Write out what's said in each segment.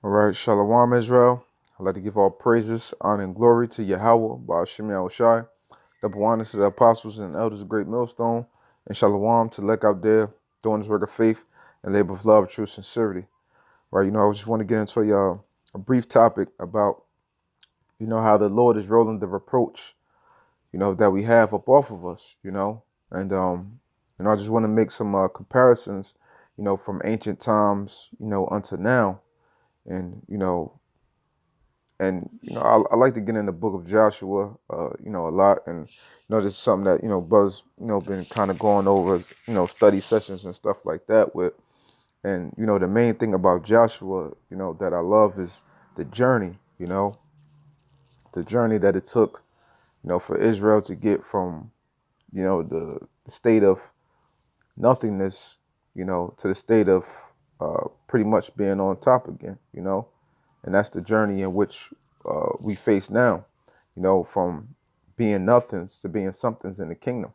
All right, Shalom Israel. I'd like to give all praises, honor, and glory to Yahweh, Ba'ashem Yahushai, double honors to the apostles and elders of Great Millstone, and Shalom to Lek out there doing this work of faith and labor of love, true sincerity. Right, I just want to get into a brief topic about, how the Lord is rolling the reproach, that we have up off of us, and I just want to make some comparisons, from ancient times, unto now, and I like to get in the book of Joshua, a lot, and this is something that Buzz, been kind of going over, study sessions and stuff like that with, and the main thing about Joshua, that I love is the journey, the journey that it took, for Israel to get from, the state of nothingness, to the state of pretty much being on top again, and that's the journey in which we face now, from being nothings to being somethings in the kingdom,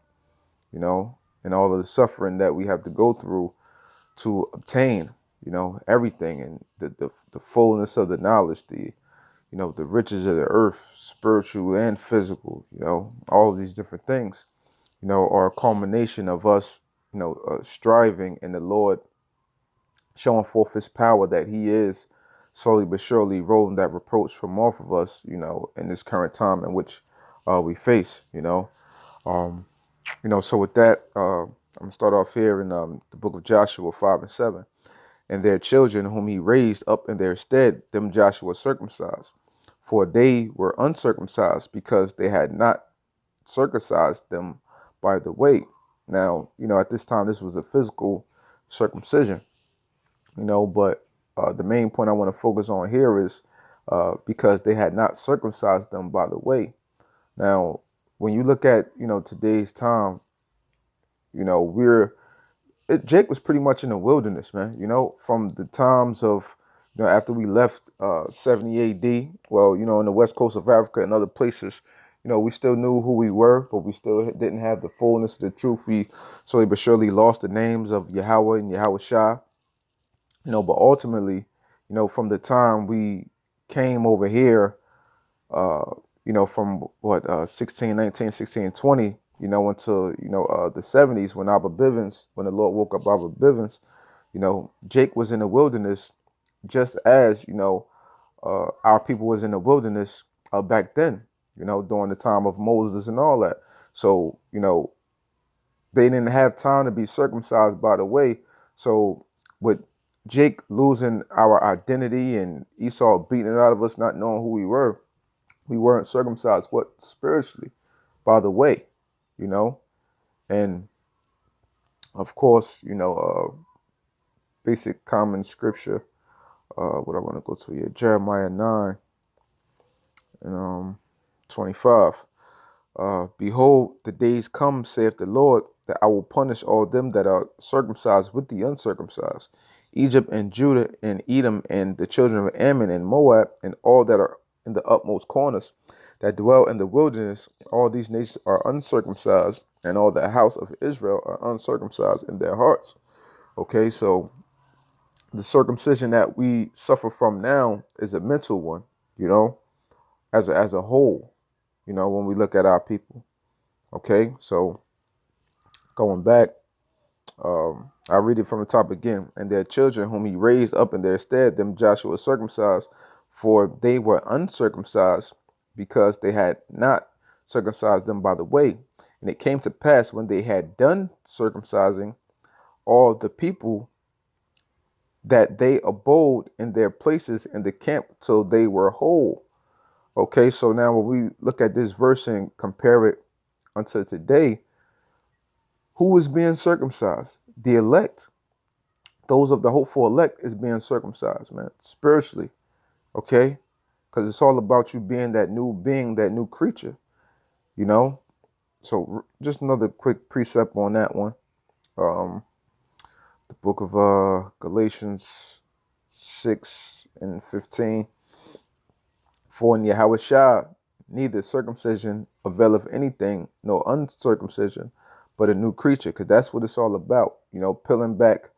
and all of the suffering that we have to go through to obtain, everything, and the fullness of the knowledge, the riches of the earth, spiritual and physical, all of these different things, are a culmination of us, striving in the Lord, showing forth his power that he is slowly but surely rolling that reproach from off of us, in this current time in which we face, Um, so with that, I'm gonna start off here in the book of Joshua 5 and 7. And their children whom he raised up in their stead, them Joshua circumcised. For they were uncircumcised because they had not circumcised them by the way. Now, at this time, this was a physical circumcision, but the main point I want to focus on here is because they had not circumcised them by the way. Now, when you look at, today's time, we're Jake was pretty much in the wilderness, man. From the times of, after we left 70 AD. Well, in the west coast of Africa and other places, we still knew who we were, but we still didn't have the fullness of the truth. We slowly but surely lost the names of Yahweh and Yahweh Shah, but ultimately, from the time we came over here, uh, from what, 1619, 1620, until, the 70s when when the Lord woke up Abba Bivens, Jake was in the wilderness just as, our people was in the wilderness back then, during the time of Moses and all that. So, they didn't have time to be circumcised by the way. So with Jake losing our identity and Esau beating it out of us, not knowing who we weren't circumcised, what, spiritually, by the way, you know, and of course, basic common scripture, what I want to go to here, Jeremiah 9 and 25. Behold, the days come, saith the Lord, that I will punish all them that are circumcised with the uncircumcised, Egypt and Judah and Edom and the children of Ammon and Moab and all that are in the utmost corners that dwell in the wilderness. All these nations are uncircumcised, and all the house of Israel are uncircumcised in their hearts. Okay, so the circumcision that we suffer from now is a mental one, as a whole, when we look at our people. Okay, so going back, I read it from the top again. And their children whom he raised up in their stead, them Joshua circumcised, for they were uncircumcised because they had not circumcised them by the way. And it came to pass when they had done circumcising all the people that they abode in their places in the camp till they were whole. Okay, so now when we look at this verse and compare it unto today, who is being circumcised? The elect. Those of the hopeful elect is being circumcised, man, spiritually. Okay? Because it's all about you being that new being, that new creature, So just another quick precept on that one. The book of Galatians 6 and 15. For in Yahweh Shah, neither circumcision availeth anything, nor uncircumcision, but a new creature, because that's what it's all about, peeling back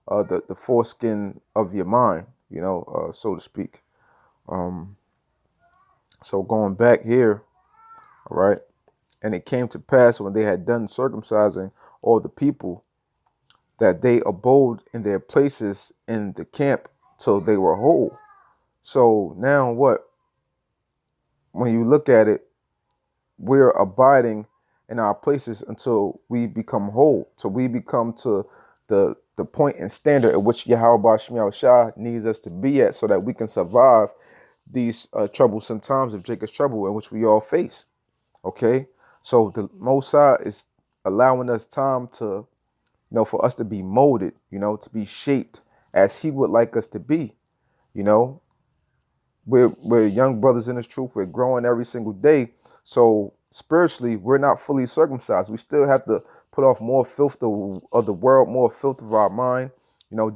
the foreskin of your mind, so to speak. Um, so going back here, all right, and it came to pass when they had done circumcising all the people that they abode in their places in the camp till they were whole. So now what? When you look at it, we're abiding in our places until we become whole. So we become to the point and standard at which Yahweh Shemiah Shah needs us to be at so that we can survive these troublesome times of Jacob's trouble in which we all face. Okay? So the Most High is allowing us time to, for us to be molded, to be shaped as he would like us to be. You know, we're young brothers in this truth. We're growing every single day. So spiritually, we're not fully circumcised. We still have to put off more filth of the world, more filth of our mind,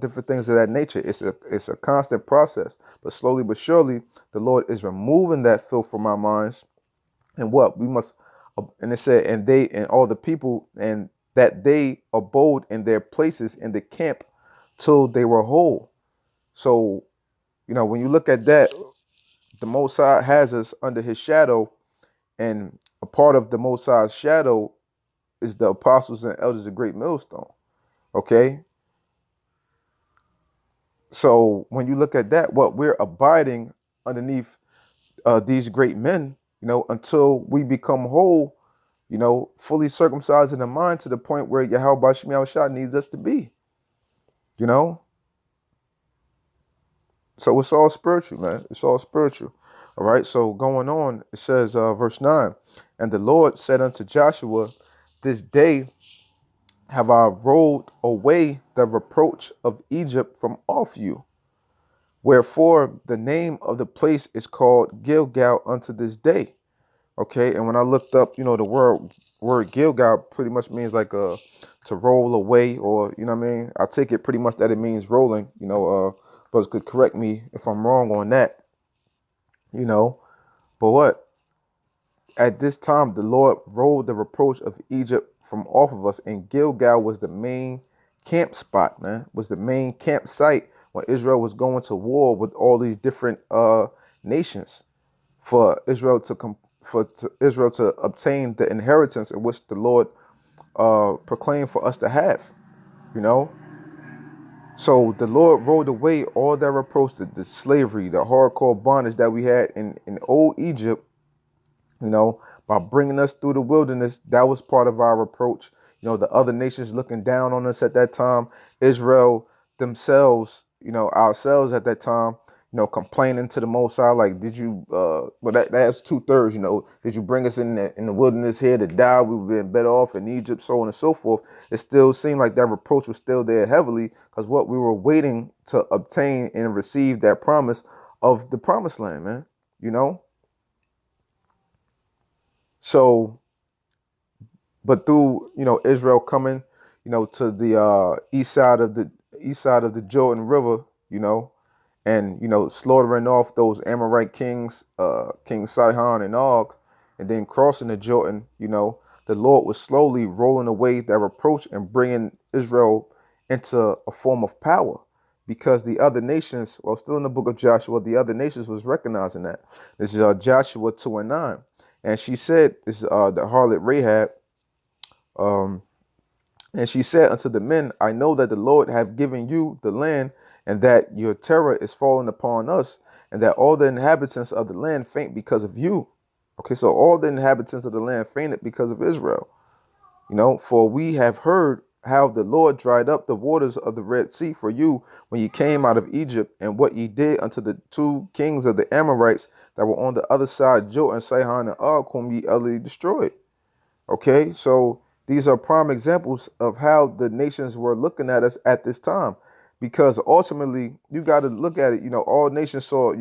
different things of that nature. It's a constant process. But slowly but surely, the Lord is removing that filth from our minds. And what we must, and it said, and they and all the people, and that they abode in their places in the camp till they were whole. So, when you look at that, the Most High has us under his shadow, and a part of the Most High's shadow is the apostles and elders of Great Millstone. Okay? So when you look at that, what we're abiding underneath these great men, until we become whole, fully circumcised in the mind to the point where Yahweh Shemiah Shah needs us to be, you know? So it's all spiritual, man. It's all spiritual. All right. So going on, it says, verse 9, and the Lord said unto Joshua, this day have I rolled away the reproach of Egypt from off you. Wherefore the name of the place is called Gilgal unto this day. Okay. And when I looked up, the word Gilgal pretty much means like to roll away, or, I mean? I take it pretty much that it means rolling, brothers could correct me if I'm wrong on that, But what? At this time, the Lord rolled the reproach of Egypt from off of us, and Gilgal was the main camp spot, man, was the main campsite when Israel was going to war with all these different nations for Israel Israel to obtain the inheritance in which the Lord proclaimed for us to have, you know. So the Lord rolled away all that reproach, the slavery, the hardcore bondage that we had in old Egypt, by bringing us through the wilderness. That was part of our reproach. The other nations looking down on us at that time, Israel themselves, ourselves at that time, complaining to the Most High, like, did you, well, that's 2/3, did you bring us in the wilderness here to die? We would have been better off in Egypt, so on and so forth. It still seemed like that reproach was still there heavily, because what we were waiting to obtain and receive that promise of the promised land, man, So, but through, Israel coming, to the east side of the Jordan River, and slaughtering off those Amorite kings, King Sihon and Og, and then crossing the Jordan, the Lord was slowly rolling away that reproach and bringing Israel into a form of power, because the other nations, well, still in the book of Joshua, the other nations was recognizing that. This is Joshua 2:9, and she said, this is the harlot Rahab, um, and she said unto the men, I know that the Lord hath given you the land, and that your terror is fallen upon us, and that all the inhabitants of the land faint because of you. Okay, so all the inhabitants of the land fainted because of Israel. For we have heard how the Lord dried up the waters of the Red Sea for you when ye came out of Egypt, and what ye did unto the two kings of the Amorites that were on the other side, Jordan, Sihon, and Og, whom ye utterly destroyed. Okay, so these are prime examples of how the nations were looking at us at this time, because ultimately you got to look at it. All nations saw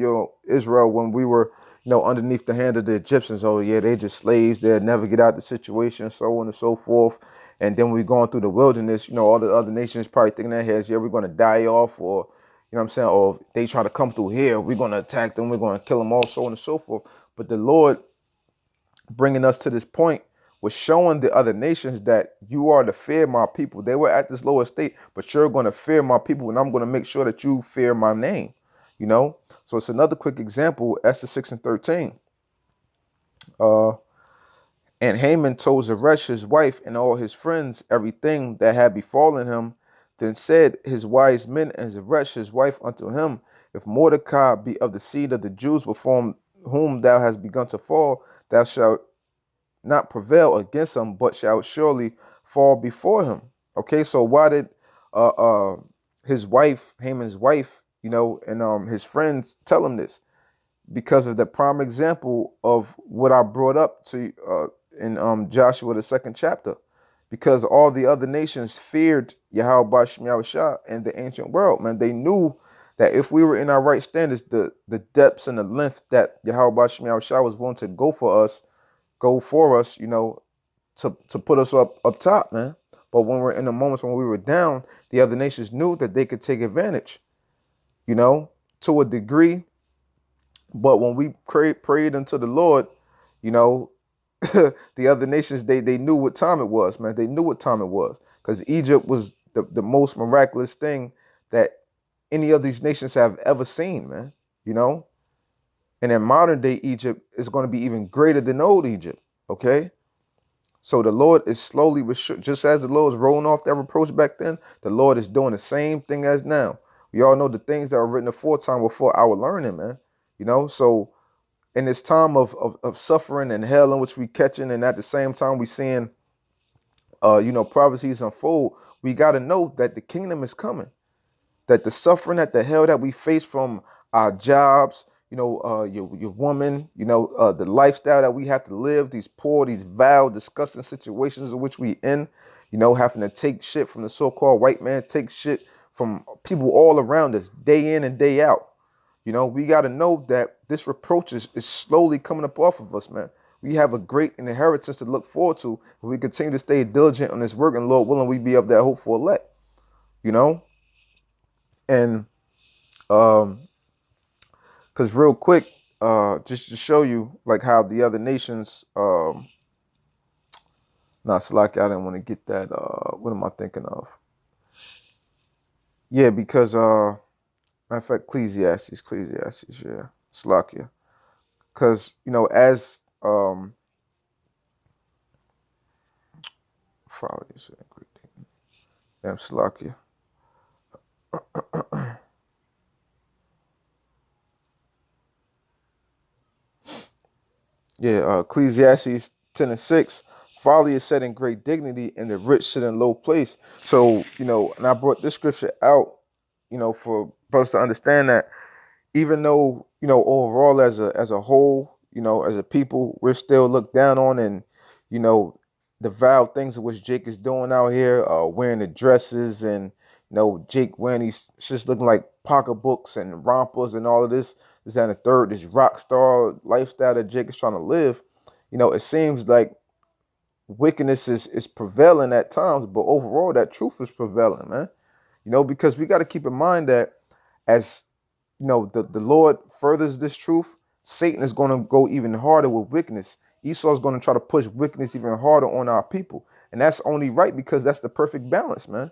Israel when we were underneath the hand of the Egyptians. Oh yeah, they're just slaves. They'll never get out of the situation, so on and so forth. And then we're going through the wilderness. All the other nations probably thinking in their heads, yeah, we're going to die off, or what I'm saying, or they try to come through here, we're going to attack them, we're going to kill them all, so on and so forth. But the Lord bringing us to this point was showing the other nations that you are to fear my people. They were at this lower state, but you're going to fear my people, and I'm going to make sure that you fear my name. you know. So it's another quick example, Esther 6 and 13. Uh, and Haman told Zeresh his wife and all his friends everything that had befallen him. Then said his wise men and Zeresh his wife unto him, if Mordecai be of the seed of the Jews before whom thou hast begun to fall, thou shalt not prevail against him, but shall surely fall before him. Okay, so why did uh uh his wife, Haman's wife, and his friends tell him this? Because of the prime example of what I brought up to in Joshua the second chapter. Because all the other nations feared Yahweh Shemiah Shah and the ancient world, man. They knew that if we were in our right standards, the depths and the length that Yahweh Shemiah Shah was willing to go for us, to put us up top, man. But when we're in the moments when we were down, the other nations knew that they could take advantage, to a degree. But when we prayed unto the Lord, you know, the other nations, they knew what time it was, man. They knew what time it was. Because Egypt was the most miraculous thing that any of these nations have ever seen, man. You know? And in modern day Egypt is going to be even greater than old Egypt. Okay? So the Lord is slowly, just as the Lord was rolling off that reproach back then, the Lord is doing the same thing as now. We all know the things that were written aforetime before our learning, man. So in this time of suffering and hell in which we catching, and at the same time we seeing, prophecies unfold, we got to know that the kingdom is coming, that the suffering, that the hell that we face from our jobs, your woman, the lifestyle that we have to live, these poor, these vile, disgusting situations in which we in, having to take shit from the so-called white man, take shit from people all around us day in and day out. We got to know that this reproach is slowly coming up off of us, man. We have a great inheritance to look forward to if we continue to stay diligent on this work, and Lord willing, we be of that hopeful elect, And because real quick, just to show you like how the other nations, Salaki, I didn't want to get that. What am I thinking of? Yeah, because matter of fact, Ecclesiastes, yeah, Salakia. Because as follow this great thing. Damn, Salakia. Yeah, Ecclesiastes 10 and 6. Folly is set in great dignity, and the rich sit in low place. So, and I brought this scripture out, for brothers to understand that even though, overall as a whole, as a people, we're still looked down on, and, the vile things of which Jake is doing out here, wearing the dresses, and, Jake wearing these just looking like pocketbooks and rompers and all of this and the third, this rock star lifestyle that Jake is trying to live. It seems like wickedness is prevailing at times, but overall that truth is prevailing, man. Because we got to keep in mind that as the Lord furthers this truth, Satan is going to go even harder with wickedness. Esau is going to try to push wickedness even harder on our people. And that's only right because that's the perfect balance, man.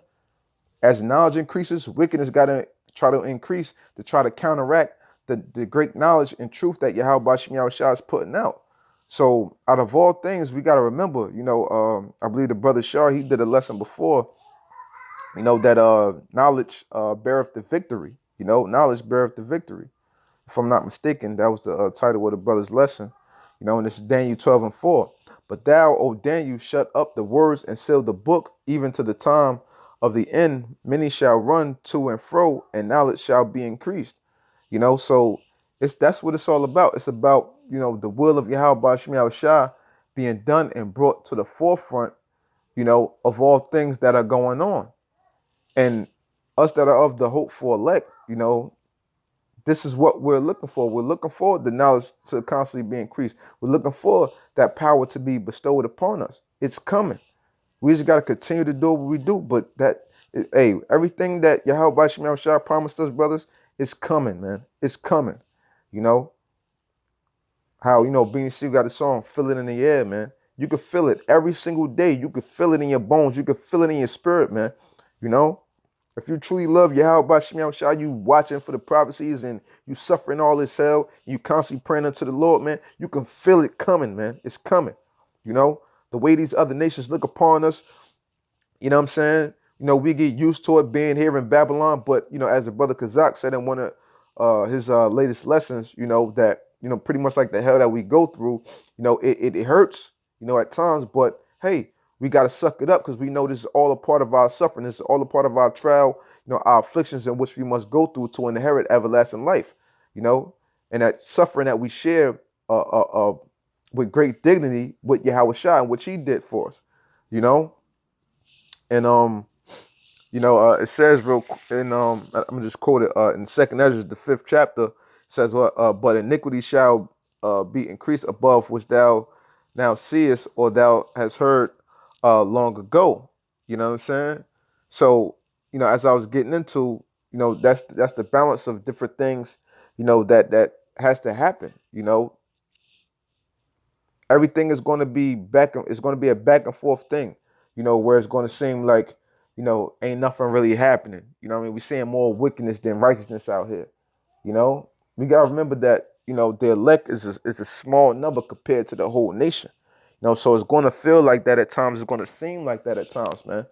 As knowledge increases, wickedness got to try to increase to try to counteract the great knowledge and truth that Yahweh Shemiah Shah is putting out. So out of all things, we got to remember, I believe the brother Shah, he did a lesson before, that knowledge beareth the victory. Knowledge beareth the victory. If I'm not mistaken, that was the title of the brother's lesson. And this is Daniel 12 and 4. But thou, O Daniel, shut up the words and seal the book, even to the time of the end. Many shall run to and fro, and knowledge shall be increased. So that's what it's all about. It's about, the will of Yahweh Shemiah Shah being done and brought to the forefront, of all things that are going on. And us that are of the hopeful elect, this is what we're looking for. We're looking for the knowledge to constantly be increased. We're looking for that power to be bestowed upon us. It's coming. We just got to continue to do what we do. But everything that Yahweh Shemiah Shah promised us, brothers, it's coming, man. It's coming. How, Beanie Siegel got a song, Feel It in the Air, man. You can feel it every single day. You can feel it in your bones. You can feel it in your spirit, man. If you truly love Yahweh Shem Shah, you watching for the prophecies and you suffering all this hell, you constantly praying unto the Lord, man, you can feel it coming, man. It's coming. You know, the way these other nations look upon us, you know what I'm saying? You know, we get used to it being here in Babylon, but you know, as the brother Kazak said in one of his latest lessons, you know, that pretty much like the hell that we go through, you know, it hurts, you know, at times, but hey, we got to suck it up because we know this is all a part of our suffering. This is all a part of our trial, you know, our afflictions in which we must go through to inherit everlasting life, you know, and that suffering that we share with great dignity with Yahweh Shai, which he did for us, you know. And it says real in I'm gonna just quote it in Second Ezra, the 5th chapter, says what but iniquity shall be increased above which thou now seest or thou hast heard long ago. You know what I'm saying? So, as I was getting into, that's the balance of different things, that has to happen. Everything is going to be it's going to be a back and forth thing, where it's going to seem like, ain't nothing really happening. I mean, we're seeing more wickedness than righteousness out here. We got to remember that, the elect is a small number compared to the whole nation. So it's going to feel like that at times. It's going to seem like that at times, man.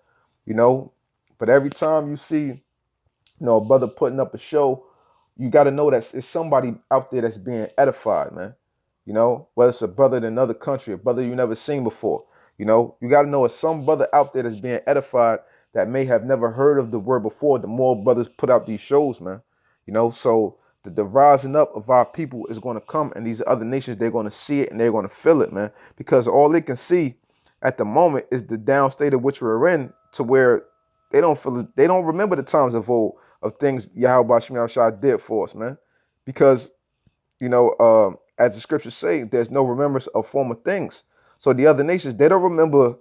But every time you see, a brother putting up a show, you got to know that it's somebody out there that's being edified, man. Whether it's a brother in another country, a brother you never seen before. You got to know it's some brother out there that's being edified that may have never heard of the word before. The more brothers put out these shows, man. So the rising up of our people is going to come, and these other nations, they're going to see it and they're going to feel it, man. Because all they can see at the moment is the down state of which we're in, to where they don't feel it, they don't remember the times of old of things Yahweh Shem Shah did for us, man. Because as the scriptures say, there's no remembrance of former things. So the other nations, they don't remember,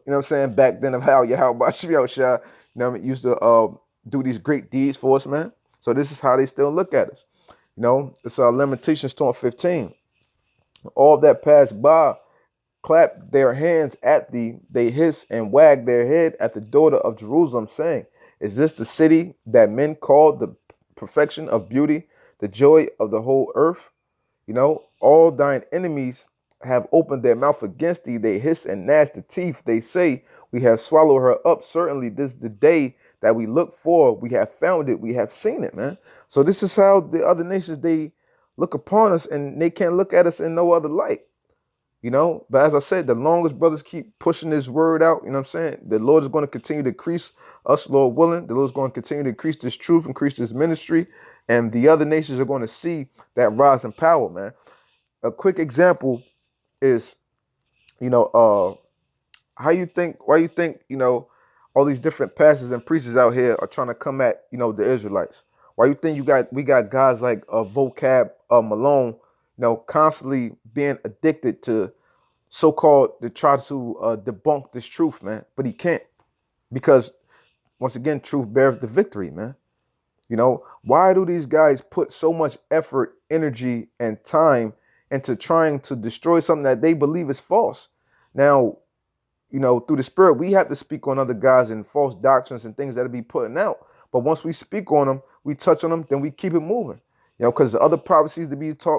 back then of how Yahweh Shem Shah, used to do these great deeds for us, man. So this is how they still look at us. It's Lamentations 2:15. All that pass by clap their hands at thee, they hiss and wag their head at the daughter of Jerusalem, saying, is this the city that men call the perfection of beauty, the joy of the whole earth? All thine enemies have opened their mouth against thee. They hiss and gnash the teeth. They say, we have swallowed her up. Certainly, this is the day that we look for. We have found it. We have seen it, man. So this is how the other nations, they look upon us, and they can't look at us in no other light. But as I said, the longest brothers keep pushing this word out, you know what I'm saying? The Lord is going to continue to increase us, Lord willing. The Lord is going to continue to increase this truth, increase this ministry. And the other nations are going to see that rise in power, man. A quick example is, why you think, all these different pastors and preachers out here are trying to come at, the Israelites? Why you think we got guys like Vocab Malone, constantly being addicted to so-called to try to debunk this truth, man? But he can't, because once again, truth bears the victory, man. Why do these guys put so much effort, energy, and time into trying to destroy something that they believe is false? Now, through the Spirit, we have to speak on other guys and false doctrines and things that be putting out. But once we speak on them, we touch on them, then we keep it moving. Because the other prophecies to be taught